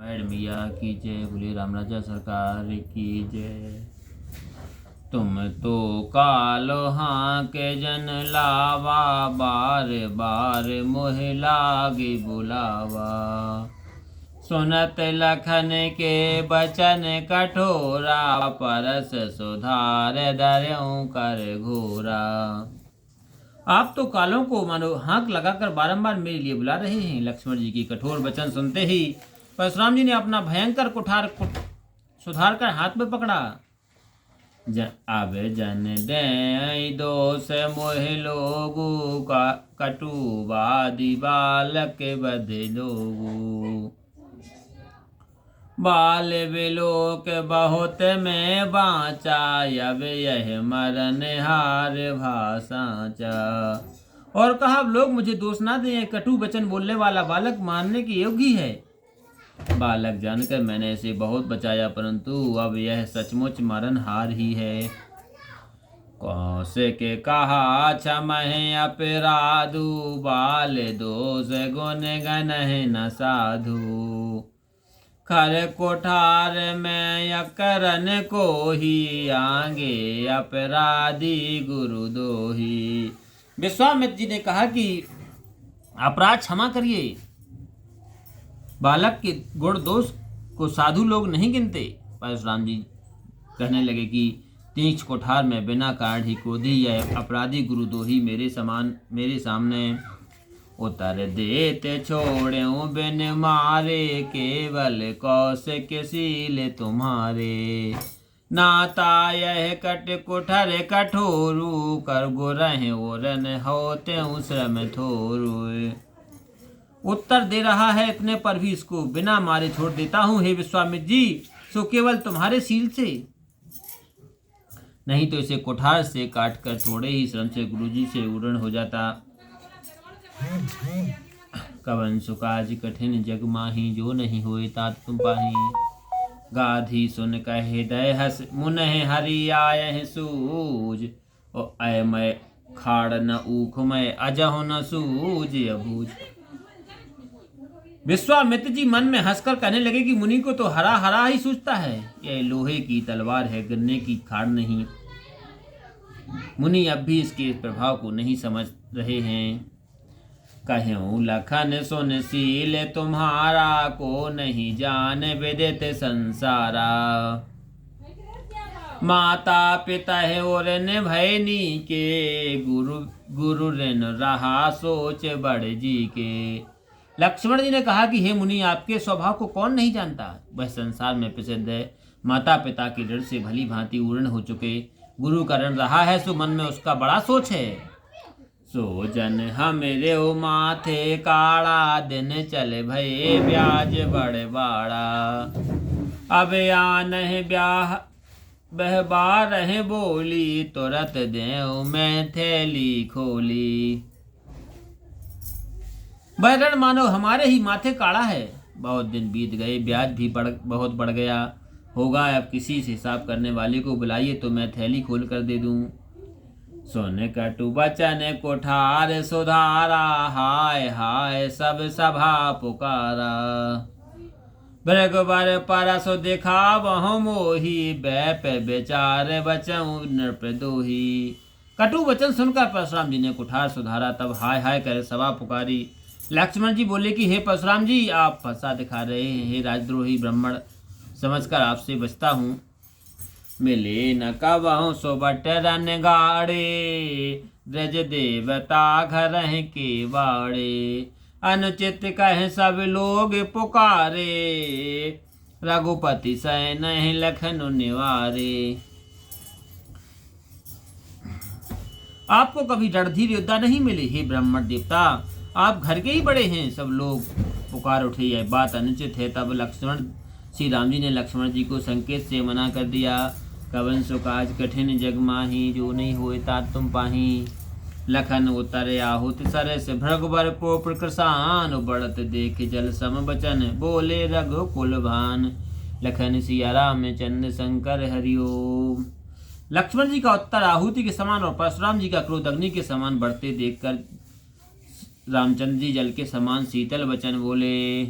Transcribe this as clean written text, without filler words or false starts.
पैड़ मिया की जय, बोले राम राजा सरकार की जय। तुम तो कालो हाँ के जन लावा, बार बार मोह लागे बुलावा। सुनत लखन के बचन कठोरा, परस सुधार दर्यों कर घोरा। आप तो कालों को मानो हाँक लगाकर बारंबार मेरे लिए बुला रहे हैं। लक्ष्मण जी की कठोर वचन सुनते ही परशुराम जी ने अपना भयंकर कुठार सुधार कर हाथ में पकड़ा। अब जन दे दोष मोह लोगु, का कटु वादी बालक बध लोगु। बाल विलोक बहुत में बाँचा, अब यह मरण हार भाषाचा। और कहा अब लोग मुझे दोष ना दें, कटु वचन बोलने वाला बालक मारने के योग्य है। बालक जानकर मैंने इसे बहुत बचाया, परंतु अब यह सचमुच मरण हार ही है। कौसे के कहा क्षमहि अपराधु, बाल दोष गुण गण न साधु। खर कोठार में अकरन को ही, आगे अपराधी गुरु दोही। विश्वामित्र जी ने कहा कि अपराध क्षमा करिए। बालक के गुण दोष को साधु लोग नहीं गिनते। परशुराम जी कहने लगे कि तीक्ष कोठार में बिना कारण ही क्रोधी यह अपराधी गुरुदोही मेरे सामने उतर देते छोड़ें बिन मारे, केवल कौशिक सील तुम्हारे। नाता यह कट कुठर कठोरू, कर गुरह ओरन होते श्रम थोरू। उत्तर दे रहा है इतने पर भी इसको बिना मारे छोड़ देता हूं हे विश्वामित्र जी, सो केवल तुम्हारे सील से, नहीं तो इसे कुठार से काटकर थोड़े ही श्रम से गुरुजी से उड़न हो जाता। कवन सुकाज कठिन जग माही, जो नहीं होए तात तुम पाही। गाधी सुन कहे दय हस मुनह हरि आय सूज, और अय मैं खाड़ न ऊख मैं अजह न सूज अबूझ। विश्वामित्र जी मन में हंसकर कहने लगे कि मुनि को तो हरा हरा ही सूझता है, यह लोहे की तलवार है, गिरने की खाड़ नहीं। मुनि अब भी इसके प्रभाव को नहीं समझ रहे हैं। कहूँ लखन सुन सील तुम्हारा, को नहीं जान विदित संसारा। माता पिता है और भयनी के, गुरु ऋण रहा सोच बड़ जी के। लक्ष्मण जी ने कहा कि हे मुनि, आपके स्वभाव को कौन नहीं जानता। वह संसार में प्रसिद्ध है, माता पिता के ऋण से भली भांति उर्ण हो चुके, गुरु का ऋण रहा है, सो मन में उसका बड़ा सोच है। सो जन हमरे माथे काड़ा, दिन चले भये ब्याज बड़े बाड़ा। अब आन ब्याह बह बार बोली, तुरत देव मैं थैली खोली। वह ऋण मानो हमारे ही माथे काड़ा है। बहुत दिन बीत गए, ब्याज भी बहुत बढ़ गया होगा। अब किसी से हिसाब करने वाले को बुलाइए तो मैं थैली खोल कर दे दूं। सुन कटु बचन कोठार सुधारा, हाय हाय सब सभा पुकारा। भृगुबर परसु दिखा वह मोही, बैप बेचार बचऊ नृप दोही। कटु वचन सुनकर परशुराम जी ने कुठार सुधारा, तब हाय हाय कर सभा पुकारी। लक्ष्मण जी बोले कि हे परशुराम जी, आप फंसा दिखा रहे हैं। हे राजद्रोही ब्राह्मण, समझकर आपसे बचता हूँ। मिले न कबहु सुबट रन गाड़े, ब्रज देवता घर के बाड़े। अनुचित कह सब लोग पुकारे, रघुपति सैन लखन निवारे। आपको कभी रणधीर योद्धा नहीं मिले हे ब्राह्मण देवता, आप घर के ही बड़े हैं। सब लोग पुकार उठे, यह बात अनुचित है। तब श्री राम जी ने लक्ष्मण जी को संकेत से मना कर दिया। कवन सुकाज कठिन जग माही, जो नहीं होए तात तुम पाही। लखन उतर आहुत सरस, भृगुबर को प्रकृसान। बढ़त देख जल सम बचन, बोले रघुकुल भान। लखन सिया राम चंद्र शंकर हरिओम। लक्ष्मण जी का उत्तर आहुति के समान और परशुराम जी का क्रोध अग्नि के समान बढ़ते देखकर रामचंद्र जी जल के समान शीतल वचन बोले।